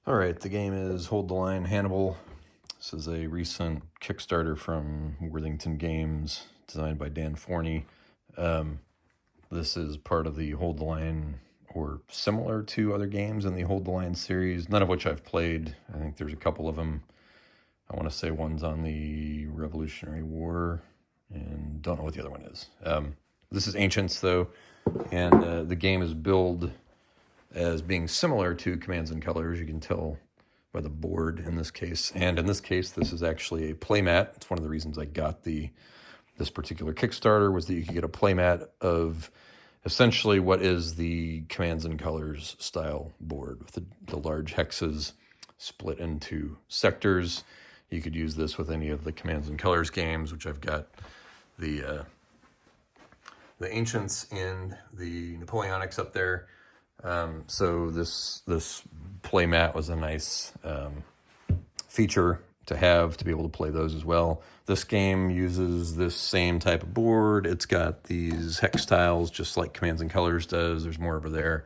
All right, the game is Hold the Line Hannibal. This is a recent Kickstarter from Worthington Games, designed by Dan Forney. This is part of the Hold the Line, or similar to other games in the Hold the Line series, none of which I've played. I think there's a couple of them. I want to say one's on the Revolutionary War, and don't know what the other one is. This is Ancients, though, and the game is billed as being similar to Commands and Colors. You can tell by the board in this case. And in this case, this is actually a playmat. It's one of the reasons I got this particular Kickstarter, was that you could get a playmat of essentially what is the Commands and Colors style board, with the large hexes split into sectors. You could use this with any of the Commands and Colors games, which I've got the Ancients and the Napoleonics up there. So this playmat was a nice feature to have, to be able to play those as well. This game uses this same type of board. It's got these hex tiles, just like Commands and Colors does. There's more over there.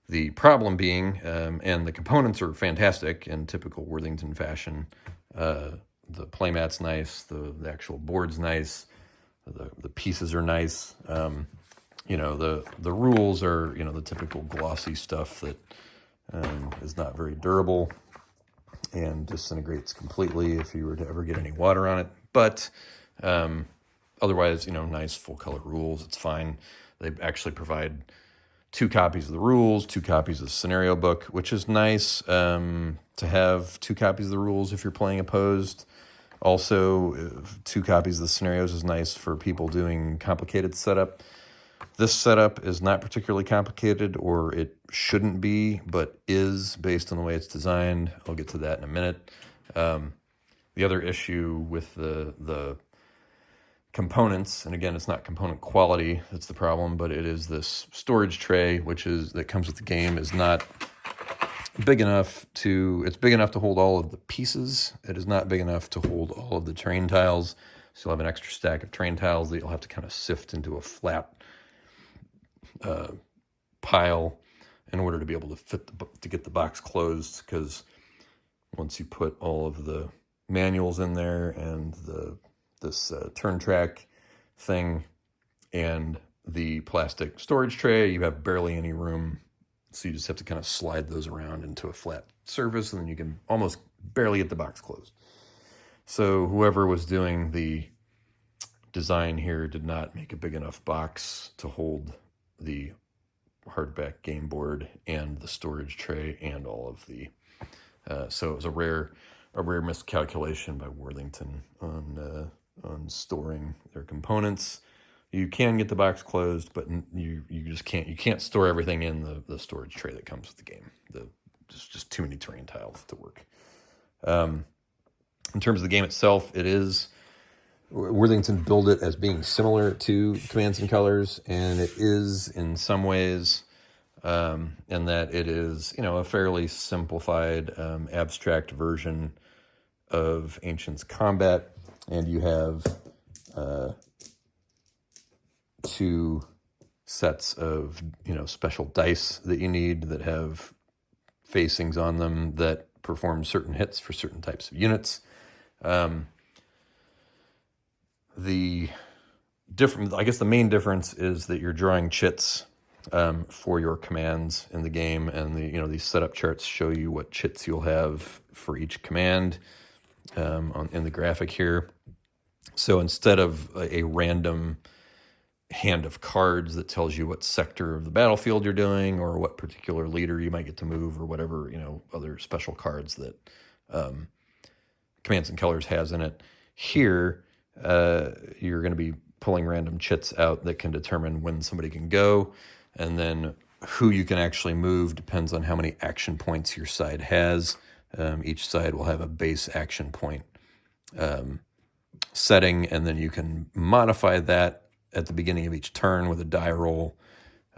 The problem being, and the components are fantastic in typical Worthington fashion. The playmat's nice. The actual board's nice. The pieces are nice. The rules are, the typical glossy stuff that is not very durable and disintegrates completely if you were to ever get any water on it. But otherwise, nice full color rules. It's fine. They actually provide 2 copies of the rules, 2 copies of the scenario book, which is nice to have 2 copies of the rules if you're playing opposed. Also, 2 copies of the scenarios is nice for people doing complicated setup. This setup is not particularly complicated, or it shouldn't be, but is based on the way it's designed. I'll get to that in a minute. The other issue with the components, and again, it's not component quality that's the problem, but it is this storage tray, that comes with the game, is not big enough it's big enough to hold all of the pieces. It is not big enough to hold all of the terrain tiles. So you'll have an extra stack of terrain tiles that you'll have to kind of sift into a flat pile in order to be able to get the box closed, because once you put all of the manuals in there and this turn track thing and the plastic storage tray, you have barely any room. So you just have to kind of slide those around into a flat surface, and then you can almost barely get the box closed. So whoever was doing the design here did not make a big enough box to hold the hardback game board and the storage tray and all of the so it was a rare miscalculation by Worthington on storing their components. You can get the box closed, but you just can't store everything in the storage tray that comes with the game. There's just too many terrain tiles to work. In terms of the game itself, Worthington built it as being similar to Commands and Colors, and it is in some ways, in that it is, a fairly simplified, abstract version of Ancients combat, and you have 2 sets of, special dice that you need that have facings on them that perform certain hits for certain types of units. The main difference is that you're drawing chits for your commands in the game, and these setup charts show you what chits you'll have for each command in the graphic here. So instead of a random hand of cards that tells you what sector of the battlefield you're doing, or what particular leader you might get to move, or whatever, other special cards that Commands and Colors has in it, here you're going to be pulling random chits out that can determine when somebody can go, and then who you can actually move depends on how many action points your side has. Each side will have a base action point setting, and then you can modify that at the beginning of each turn with a die roll.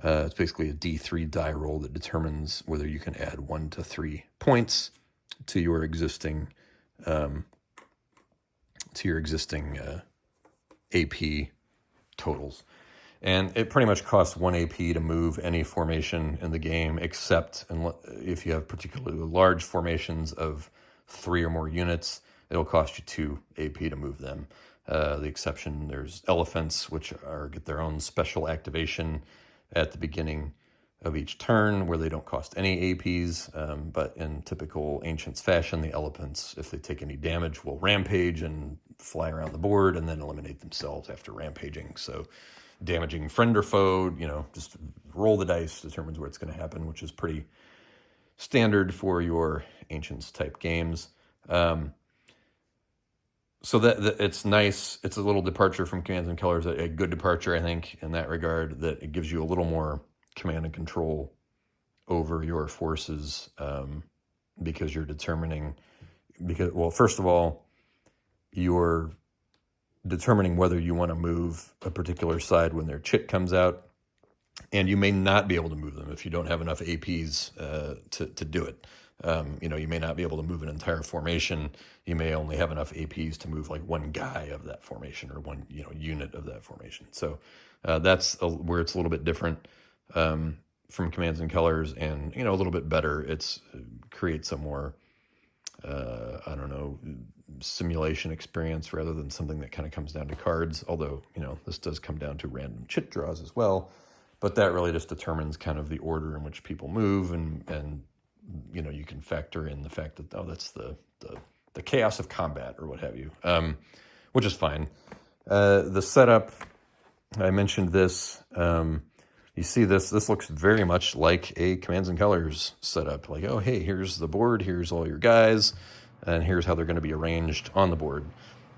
It's basically a D3 die roll that determines whether you can add 1 to 3 points to your existing AP totals. And it pretty much costs 1 AP to move any formation in the game, except if you have particularly large formations of 3 or more units, it'll cost you 2 AP to move them. The exception, there's elephants, which get their own special activation at the beginning of each turn, where they don't cost any APs, but in typical Ancients fashion, the elephants, if they take any damage, will rampage and fly around the board and then eliminate themselves after rampaging. So damaging friend or foe, just roll the dice, determines where it's going to happen, which is pretty standard for your Ancients type games. So that it's nice. It's a little departure from Commands and Colors, a good departure, I think, in that regard, that it gives you a little more command and control over your forces, because you're determining, well, first of all, you're determining whether you want to move a particular side when their chit comes out, and you may not be able to move them if you don't have enough APs to do it. You may not be able to move an entire formation. You may only have enough APs to move like one guy of that formation or one unit of that formation. So that's where it's a little bit different from Commands and Colors, and a little bit better. It creates a more simulation experience rather than something that kind of comes down to cards. Although this does come down to random chit draws as well, but that really just determines kind of the order in which people move, and you can factor in the fact that that's the chaos of combat or what have you, which is fine. The setup, I mentioned this. You see this looks very much like a Commands and Colors setup. Like, oh, hey, here's the board, here's all your guys, and here's how they're going to be arranged on the board.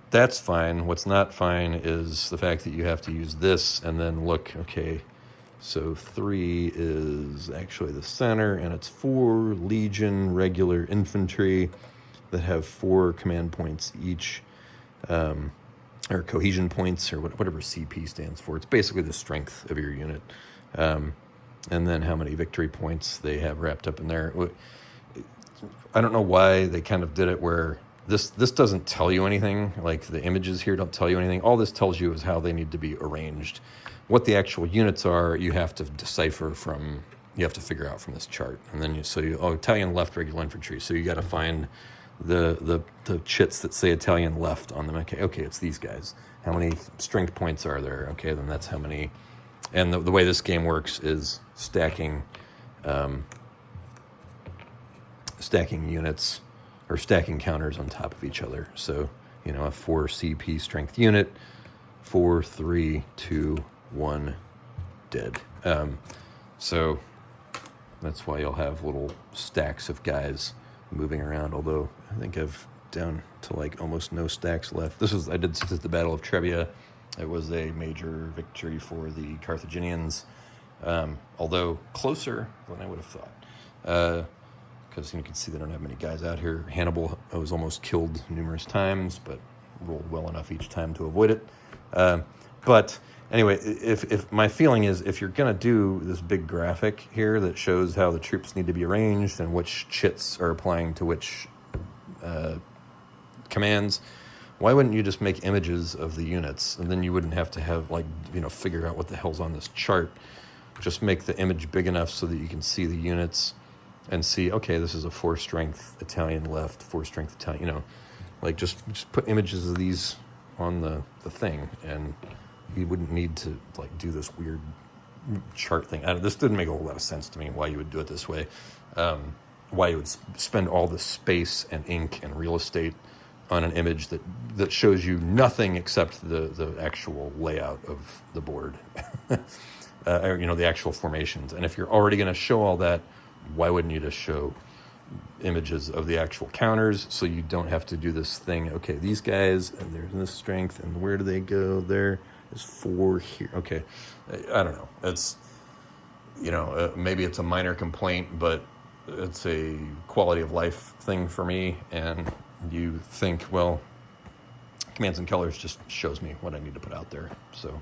That's fine. What's not fine is the fact that you have to use this and then look, okay, so 3 is actually the center, and it's 4 Legion regular infantry that have 4 command points each, or cohesion points, or whatever CP stands for. It's basically the strength of your unit. And then how many victory points they have wrapped up in there. I don't know why they kind of did it where this doesn't tell you anything. Like, the images here don't tell you anything. All this tells you is how they need to be arranged. What the actual units are, you have to decipher from, you have to figure out from this chart. And then Italian left regular infantry. So you got to find the chits that say Italian left on them. Okay, it's these guys. How many strength points are there? Okay, then that's how many. And the way this game works is stacking units or stacking counters on top of each other. So, a 4 CP strength unit, 4, 3, 2, 1, dead. So that's why you'll have little stacks of guys moving around, although I think I've down to like almost no stacks left. I did the Battle of Trebia. It was a major victory for the Carthaginians, although closer than I would have thought. Because you can see they don't have many guys out here. Hannibal was almost killed numerous times, but rolled well enough each time to avoid it. But anyway, if my feeling is, if you're going to do this big graphic here that shows how the troops need to be arranged and which chits are applying to which commands, why wouldn't you just make images of the units, and then you wouldn't have to have figure out what the hell's on this chart. Just make the image big enough so that you can see the units and see, okay, this is a 4 strength Italian left, 4 strength Italian, just put images of these on the thing, and you wouldn't need to do this weird chart thing. This didn't make a whole lot of sense to me, why you would do it this way, why you would spend all this space and ink and real estate on an image that shows you nothing except the actual layout of the board, the actual formations. And if you're already going to show all that, why wouldn't you just show images of the actual counters so you don't have to do this thing? Okay, these guys, and there's this strength, and where do they go? There is 4 here. Okay, I don't know. It's, maybe it's a minor complaint, but it's a quality of life thing for me. And you think, well, Commands and Colors just shows me what I need to put out there. So,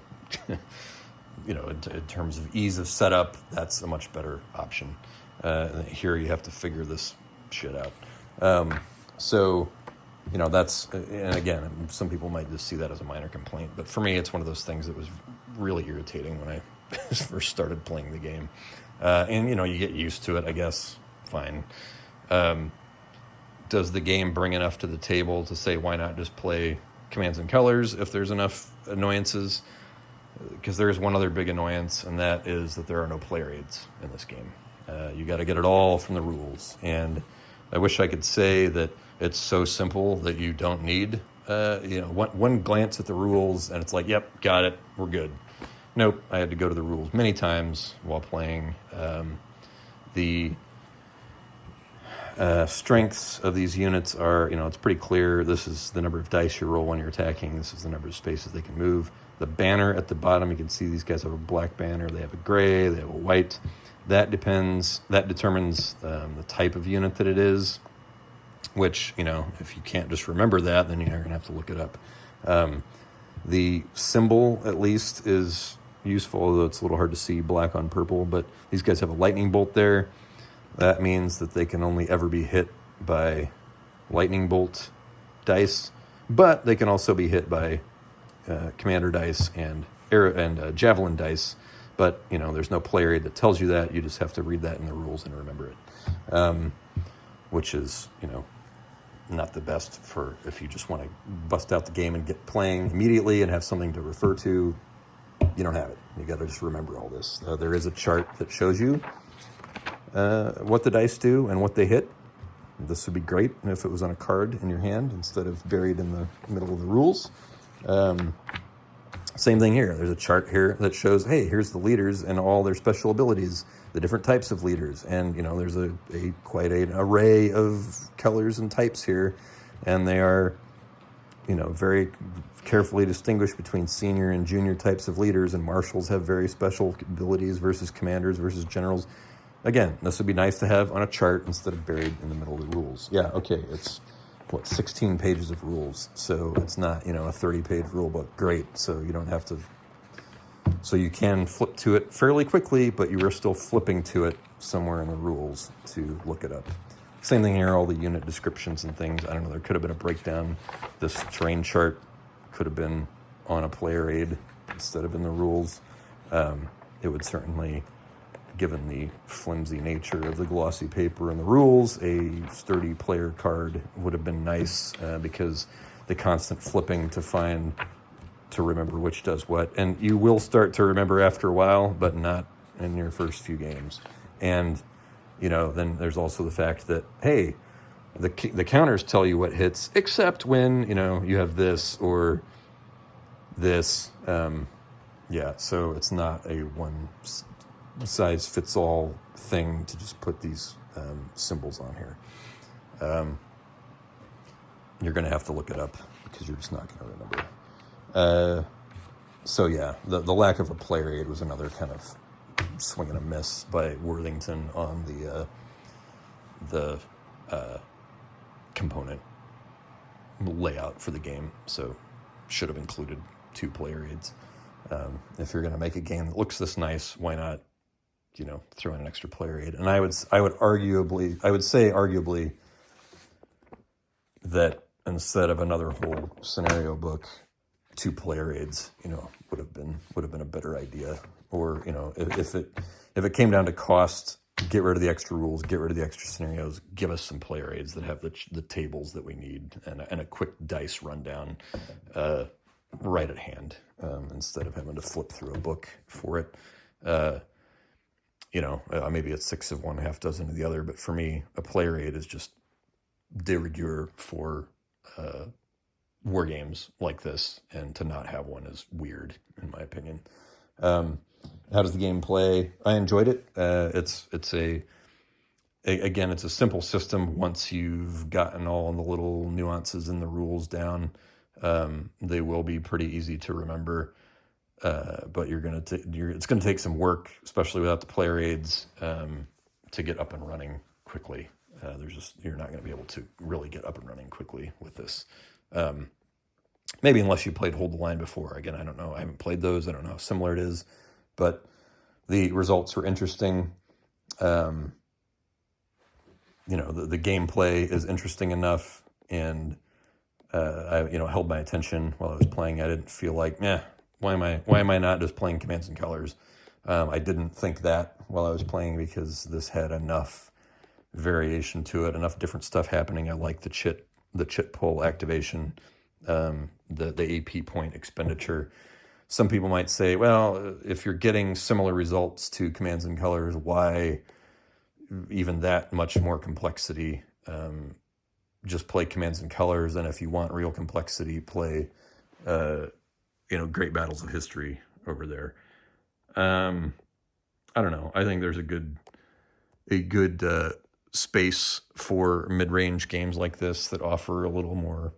in terms of ease of setup, that's a much better option. Here you have to figure this shit out. So, that's, and again, some people might just see that as a minor complaint, but for me, it's one of those things that was really irritating when I first started playing the game. And, you get used to it, I guess. Fine. Does the game bring enough to the table to say, why not just play commands and colors if there's enough annoyances? Because there is one other big annoyance, and that is that there are no player aids in this game. You got to get it all from the rules. And I wish I could say that it's so simple that you don't need, one glance at the rules, and it's like, yep, got it, we're good. Nope, I had to go to the rules many times while playing. The strengths of these units are, it's pretty clear. This is the number of dice you roll when you're attacking. This is the number of spaces they can move. The banner at the bottom, you can see these guys have a black banner. They have a gray, they have a white. That determines the type of unit that it is, which, if you can't just remember that, then you're going to have to look it up. The symbol, at least, is useful, although it's a little hard to see black on purple. But these guys have a lightning bolt there. That means that they can only ever be hit by lightning bolt dice, but they can also be hit by commander dice and javelin dice. But, there's no player aid that tells you that. You just have to read that in the rules and remember it, which is, not the best for if you just want to bust out the game and get playing immediately and have something to refer to. You don't have it. You got to just remember all this. There is a chart that shows you what the dice do and what they hit. This would be great if it was on a card in your hand instead of buried in the middle of the rules. Same thing here. There's a chart here that shows, hey, here's the leaders and all their special abilities, the different types of leaders. And, there's quite an array of colors and types here. And they are, very carefully distinguished between senior and junior types of leaders. And marshals have very special abilities versus commanders versus generals. Again, this would be nice to have on a chart instead of buried in the middle of the rules. Yeah, okay, it's 16 pages of rules, so it's not, a 30-page rule book. Great, so you don't have to, so you can flip to it fairly quickly, but you are still flipping to it somewhere in the rules to look it up. Same thing here, all the unit descriptions and things. I don't know, there could have been a breakdown. This terrain chart could have been on a player aid instead of in the rules. It would certainly, given the flimsy nature of the glossy paper and the rules, a sturdy player card would have been nice, because the constant flipping to remember which does what. And you will start to remember after a while, but not in your first few games. And, then there's also the fact that, hey, the counters tell you what hits, except when, you have this or this. So it's not a one size fits all thing to just put these symbols on here. You're going to have to look it up because you're just not going to remember. The lack of a player aid was another kind of swing and a miss by Worthington on the component layout for the game. So should have included 2 player aids. If you're going to make a game that looks this nice, why not throw in an extra player aid? And I would say arguably that instead of another whole scenario book, 2 player aids, would have been a better idea. Or, if it came down to cost, get rid of the extra rules, get rid of the extra scenarios, give us some player aids that have the tables that we need and a quick dice rundown right at hand, instead of having to flip through a book for it. Maybe it's 6 of one, half dozen of the other, but for me, a player aid is just de rigueur for war games like this, and to not have one is weird, in my opinion. How does the game play? I enjoyed it. It's a simple system. Once you've gotten all the little nuances in the rules down, they will be pretty easy to remember. But it's going to take some work, especially without the player aids, to get up and running quickly. You're not going to be able to really get up and running quickly with this. Maybe unless you played Hold the Line before. Again, I don't know. I haven't played those. I don't know how similar it is, but the results were interesting. The gameplay is interesting enough, and I held my attention while I was playing. I didn't feel like, why am I not just playing Commands and Colors? I didn't think that while I was playing, because this had enough variation to it, enough different stuff happening. I like the chit pull activation, the AP point expenditure. Some people might say, well, if you're getting similar results to Commands and Colors, why even that much more complexity? Just play Commands and Colors, and if you want real complexity, play Great Battles of History over there. I don't know. I think there's a good space for mid-range games like this that offer a little more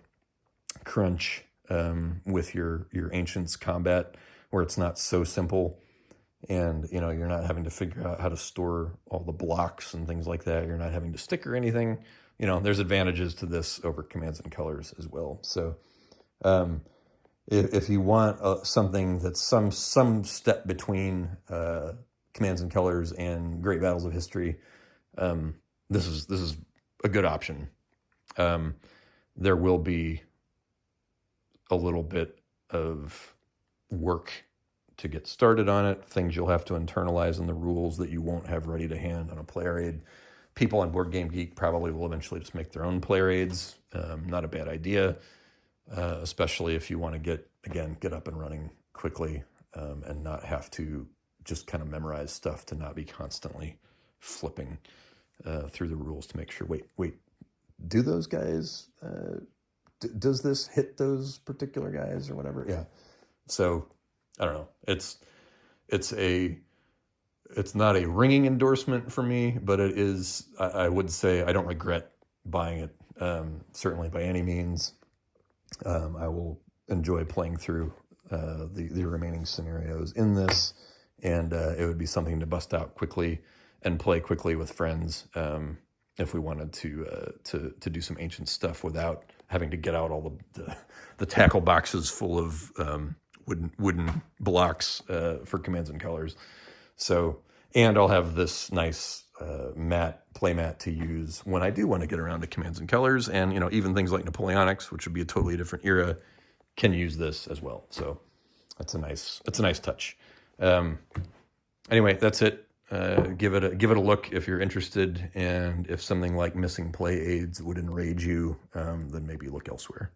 crunch with your Ancients combat, where it's not so simple, and you're not having to figure out how to store all the blocks and things like that. You're not having to stick or anything. There's advantages to this over Commands and Colors as well. So if you want something that's some step between Commands and Colors and Great Battles of History, this is a good option. There will be a little bit of work to get started on it, things you'll have to internalize in the rules that you won't have ready to hand on a player aid. People on Board Game Geek probably will eventually just make their own player aids. Not a bad idea, especially if you want to get up and running quickly, and not have to just kind of memorize stuff, to not be constantly flipping through the rules to make sure, wait, do those guys, does this hit those particular guys or whatever? Yeah. So I don't know. It's not a ringing endorsement for me, but it is, I would say I don't regret buying it, certainly by any means. I will enjoy playing through the remaining scenarios in this, and it would be something to bust out quickly and play quickly with friends, if we wanted to do some ancient stuff without having to get out all the tackle boxes full of wooden blocks for Commands and Colors. So, and I'll have this nice play mat to use when I do want to get around to Commands and Colors, and even things like Napoleonics, which would be a totally different era, can use this as well. So that's a nice touch. Anyway, that's it. Give it a look if you're interested, and if something like missing play aids would enrage you, then maybe look elsewhere.